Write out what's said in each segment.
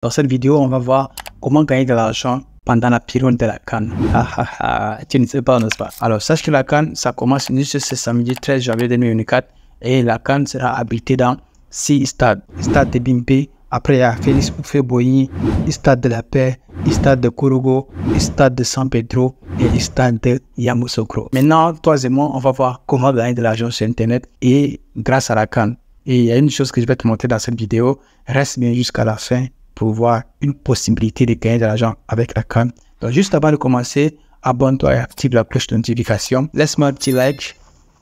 Dans cette vidéo, on va voir comment gagner de l'argent pendant la période de la CAN. Tu ne sais pas, n'est-ce pas? Alors, sache que la CAN, ça commence juste ce samedi 13 janvier 2024 et la CAN sera habitée dans 6 stades. Le stade de Bimpe, après il y a Félix Houphouët-Boigny, le stade de la Paix, le stade de Kourougo, le stade de San Pedro et le stade de Yamoussoukro. Maintenant, toi et moi, on va voir comment gagner de l'argent sur Internet et grâce à la CAN. Et il y a une chose que je vais te montrer dans cette vidéo. Reste bien jusqu'à la fin pour voir une possibilité de gagner de l'argent avec la CAN. Donc, juste avant de commencer, abonne-toi et active la cloche de notification. Laisse-moi un petit like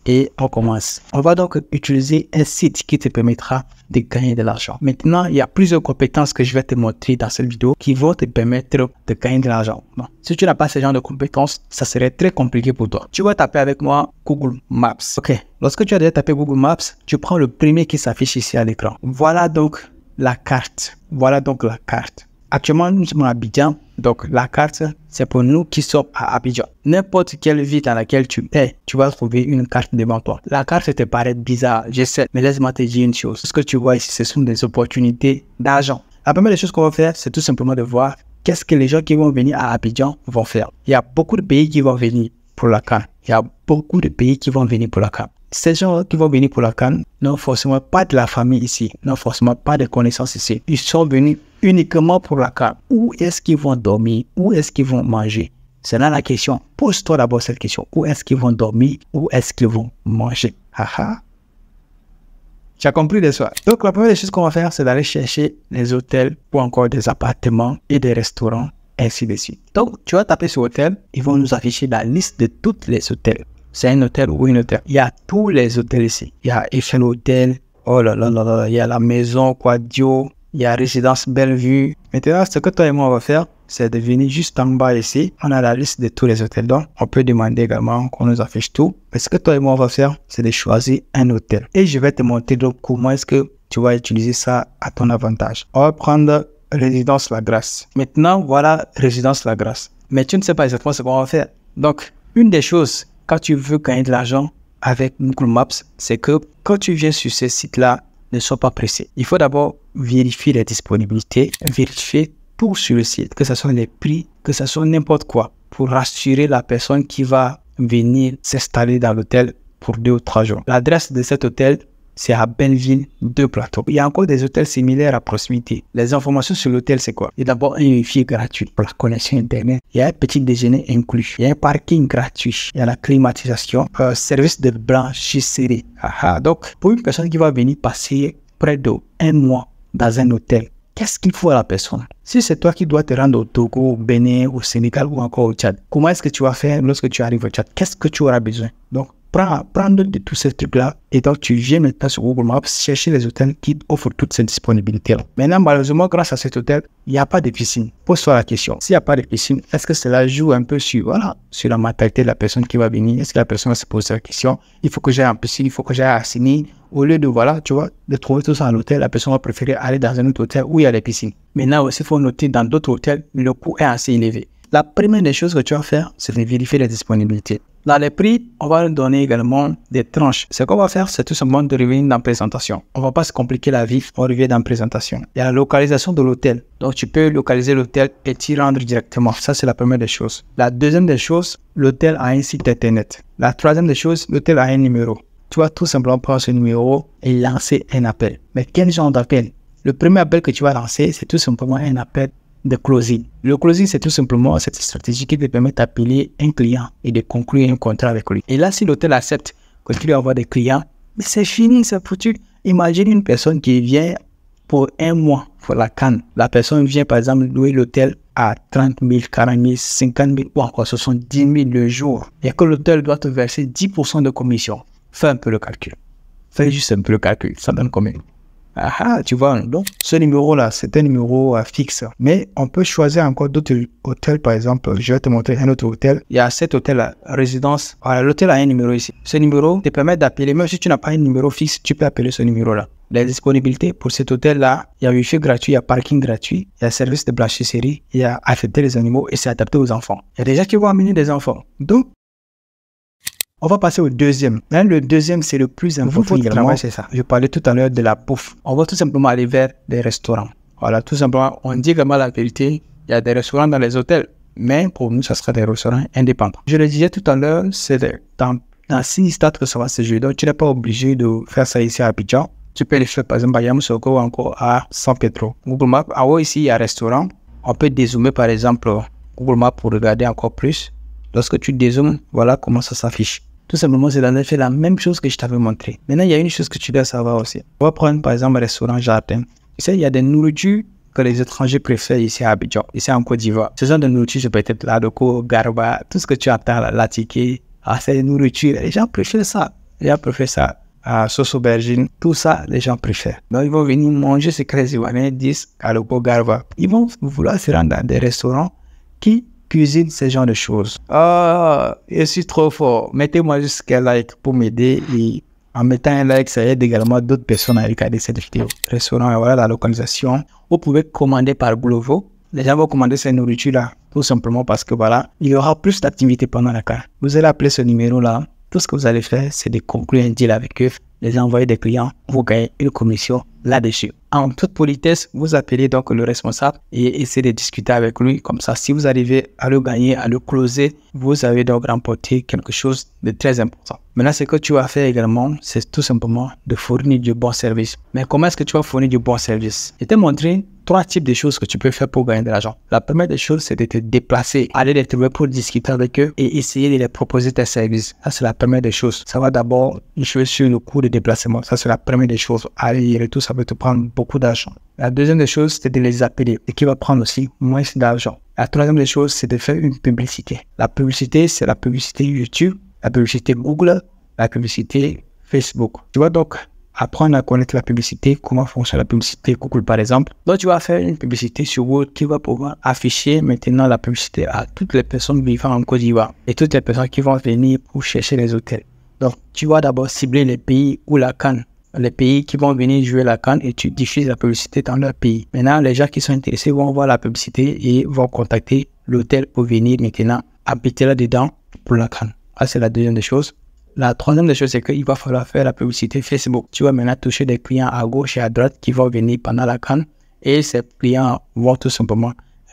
et on commence. On va donc utiliser un site qui te permettra de gagner de l'argent. Maintenant, il y a plusieurs compétences que je vais te montrer dans cette vidéo qui vont te permettre de gagner de l'argent. Bon, si tu n'as pas ce genre de compétences, ça serait très compliqué pour toi. Tu vas taper avec moi Google Maps. Ok, lorsque tu as déjà tapé Google Maps, tu prends le premier qui s'affiche ici à l'écran. Voilà donc la carte. Voilà donc la carte. Actuellement, nous sommes à Abidjan. Donc, la carte, c'est pour nous qui sommes à Abidjan. N'importe quelle ville dans laquelle tu es, tu vas trouver une carte devant toi. La carte te paraît bizarre, je sais, mais laisse-moi te dire une chose. Ce que tu vois ici, ce sont des opportunités d'argent. La première des choses qu'on va faire, c'est tout simplement de voir qu'est-ce que les gens qui vont venir à Abidjan vont faire. Il y a beaucoup de pays qui vont venir pour la CAN. Il y a beaucoup de pays qui vont venir pour la CAN. Ces gens qui vont venir pour la CAN n'ont forcément pas de la famille ici, n'ont forcément pas de connaissances ici. Ils sont venus uniquement pour la CAN. Où est-ce qu'ils vont dormir? Où est-ce qu'ils vont manger? C'est là la question. Pose-toi d'abord cette question. Où est-ce qu'ils vont dormir? Où est-ce qu'ils vont manger? Tu as compris les soirs. Donc la première des choses qu'on va faire, c'est d'aller chercher les hôtels ou encore des appartements et des restaurants, ainsi de suite. Donc tu vas taper sur hôtel, ils vont nous afficher la liste de tous les hôtels. C'est un hôtel ou une hôtel. Il y a tous les hôtels ici. Il y a Eiffel Hotel. Oh là là là là. Il y a la maison Quadio. Il y a Résidence Bellevue. Maintenant, ce que toi et moi on va faire, c'est de venir juste en bas ici. On a la liste de tous les hôtels. Donc, on peut demander également qu'on nous affiche tout. Mais ce que toi et moi on va faire, c'est de choisir un hôtel. Et je vais te montrer donc comment est-ce que tu vas utiliser ça à ton avantage. On va prendre Résidence La Grâce. Maintenant, voilà Résidence La Grâce. Mais tu ne sais pas exactement ce qu'on va faire. Donc, une des choses, quand tu veux gagner de l'argent avec Google Maps, c'est que quand tu viens sur ce site-là, ne sois pas pressé. Il faut d'abord vérifier les disponibilités, vérifier tout sur le site, que ce soit les prix, que ce soit n'importe quoi, pour rassurer la personne qui va venir s'installer dans l'hôtel pour 2 ou 3 jours. L'adresse de cet hôtel, c'est à Belleville, 2 plateaux. Il y a encore des hôtels similaires à proximité. Les informations sur l'hôtel, c'est quoi? Il y a d'abord un wifi gratuit pour la connexion Internet. Il y a un petit déjeuner inclus. Il y a un parking gratuit. Il y a la climatisation. Service de blanchisserie. Donc, pour une personne qui va venir passer près d'1 mois dans un hôtel, qu'est-ce qu'il faut à la personne? Si c'est toi qui dois te rendre au Togo, au Bénin, au Sénégal ou encore au Tchad, comment est-ce que tu vas faire lorsque tu arrives au Tchad? Qu'est-ce que tu auras besoin? Donc, prends note de tous ces trucs-là et donc tu viens maintenant sur Google Maps chercher les hôtels qui offrent toutes ces disponibilités-là. Maintenant, malheureusement, grâce à cet hôtel, il n'y a pas de piscine. Pose-toi la question. S'il n'y a pas de piscine, est-ce que cela joue un peu sur la mentalité de la personne qui va venir? Est-ce que la personne va se poser la question? Il faut que j'aille en piscine, il faut que j'aille à Assini. Au lieu de trouver tout ça à l'hôtel, la personne va préférer aller dans un autre hôtel où il y a des piscines. Maintenant aussi, il faut noter dans d'autres hôtels, le coût est assez élevé. La première des choses que tu vas faire, c'est de vérifier les disponibilités. Dans les prix, on va donner également des tranches. Ce qu'on va faire, c'est tout simplement de revenir dans la présentation. On ne va pas se compliquer la vie, on revient dans la présentation. Il y a la localisation de l'hôtel. Donc, tu peux localiser l'hôtel et t'y rendre directement. Ça, c'est la première des choses. La deuxième des choses, l'hôtel a un site internet. La troisième des choses, l'hôtel a un numéro. Tu vas tout simplement prendre ce numéro et lancer un appel. Mais quel genre d'appel? Le premier appel que tu vas lancer, c'est tout simplement un appel de closing. Le closing, c'est tout simplement cette stratégie qui te permet d'appeler un client et de conclure un contrat avec lui. Et là, si l'hôtel accepte que tu lui envoies des clients, mais c'est fini, c'est foutu. Imagine une personne qui vient pour 1 mois pour la CAN. La personne vient par exemple louer l'hôtel à 30 000, 40 000, 50 000 ou encore 70 000 le jour. Et que l'hôtel doit te verser 10% de commission. Fais un peu le calcul. Fais juste un peu le calcul. Ça donne combien? Tu vois, donc ce numéro-là, c'est un numéro fixe. Mais on peut choisir encore d'autres hôtels, par exemple. Je vais te montrer un autre hôtel. Il y a cet hôtel-là, résidence. Voilà, l'hôtel a un numéro ici. Ce numéro te permet d'appeler, même si tu n'as pas un numéro fixe, tu peux appeler ce numéro-là. Les disponibilités pour cet hôtel-là, il y a wifi gratuit, il y a parking gratuit, il y a service de blanchisserie, il y a affecter les animaux et c'est adapté aux enfants. Il y a des gens qui vont amener des enfants. Donc, on va passer au deuxième. Là, le deuxième, c'est le plus important. C'est ça. Je parlais tout à l'heure de la bouffe. On va tout simplement aller vers des restaurants. Voilà, tout simplement, on dit vraiment la vérité. Il y a des restaurants dans les hôtels, mais pour nous, ça sera des restaurants indépendants. Je le disais tout à l'heure, c'est dans 6 stades que ça va se jouer. Donc, tu n'es pas obligé de faire ça ici à Abidjan. Tu peux les faire, par exemple, à Yamoussoukro ou encore à San Pedro. Google Maps, en haut ici, il y a restaurant. On peut dézoomer, par exemple, Google Maps pour regarder encore plus. Lorsque tu dézoomes, voilà comment ça s'affiche. Tout simplement, c'est dans le fait la même chose que je t'avais montré. Maintenant, il y a une chose que tu dois savoir aussi. On va prendre, par exemple, un restaurant jardin. Tu sais, il y a des nourritures que les étrangers préfèrent ici à Abidjan, ici en Côte d'Ivoire. Ce genre de nourriture, c'est peut-être la loco, garba, tout ce que tu entends, la ticket. Ah, c'est des nourritures. Les gens préfèrent ça. Les gens préfèrent ça. Sauce aubergine, tout ça, les gens préfèrent. Donc, ils vont venir manger ces crêpes ivoiriennes, 10 à loco, garba. Ils vont vouloir se rendre dans des restaurants qui cuisinent ce genre de choses. Ah, je suis trop fort. Mettez-moi juste un like pour m'aider et en mettant un like, ça aide également d'autres personnes à regarder cette vidéo. Restaurant, voilà la localisation. Vous pouvez commander par Glovo. Les gens vont commander ces nourritures-là, tout simplement parce que voilà, il y aura plus d'activité pendant la carte. Vous allez appeler ce numéro-là. Tout ce que vous allez faire, c'est de conclure un deal avec eux, les envoyer des clients, vous gagnez une commission là-dessus. En toute politesse, vous appelez donc le responsable et essayez de discuter avec lui. Comme ça, si vous arrivez à le gagner, à le closer, vous avez donc remporté quelque chose de très important. Maintenant, ce que tu vas faire également, c'est tout simplement de fournir du bon service. Mais comment est-ce que tu vas fournir du bon service? Je t'ai montré 3 types de choses que tu peux faire pour gagner de l'argent. La première des choses, c'est de te déplacer, aller les trouver pour discuter avec eux et essayer de les proposer tes services. Ça, c'est la première des choses. Ça va d'abord jouer sur le coût de déplacement. Ça, c'est la première des choses. Aller et tout, ça va te prendre beaucoup d'argent. La deuxième des choses, c'est de les appeler et qui va prendre aussi moins d'argent. La troisième des choses, c'est de faire une publicité. La publicité, c'est la publicité YouTube, la publicité Google, la publicité Facebook. Tu vois donc, apprendre à connaître la publicité, comment fonctionne la publicité Google par exemple. Donc tu vas faire une publicité sur Google qui va pouvoir afficher maintenant la publicité à toutes les personnes vivant en Côte d'Ivoire et toutes les personnes qui vont venir pour chercher les hôtels. Donc tu vas d'abord cibler les pays où la CAN, les pays qui vont venir jouer la CAN et tu diffuses la publicité dans leur pays. Maintenant, les gens qui sont intéressés vont voir la publicité et vont contacter l'hôtel pour venir maintenant habiter là-dedans pour la CAN. Ça, c'est la deuxième des choses. La troisième des choses, c'est qu'il va falloir faire la publicité Facebook. Tu vas maintenant toucher des clients à gauche et à droite qui vont venir pendant la CAN et ces clients vont tout simplement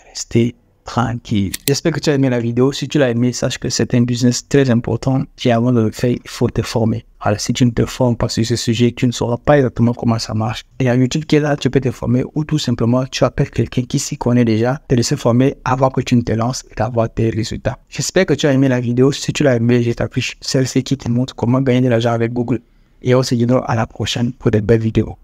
rester tranquilles. J'espère que tu as aimé la vidéo. Si tu l'as aimé, sache que c'est un business très important et avant de le faire, il faut te former. Alors, si tu ne te formes pas sur ce sujet, tu ne sauras pas exactement comment ça marche. Et il y a YouTube qui est là, tu peux te former ou tout simplement, tu appelles quelqu'un qui s'y connaît déjà, te laisser former avant que tu ne te lances et d'avoir tes résultats. J'espère que tu as aimé la vidéo. Si tu l'as aimé, je t'affiche celle-ci qui te montre comment gagner de l'argent avec Google. Et on se dit à la prochaine pour de belles vidéos.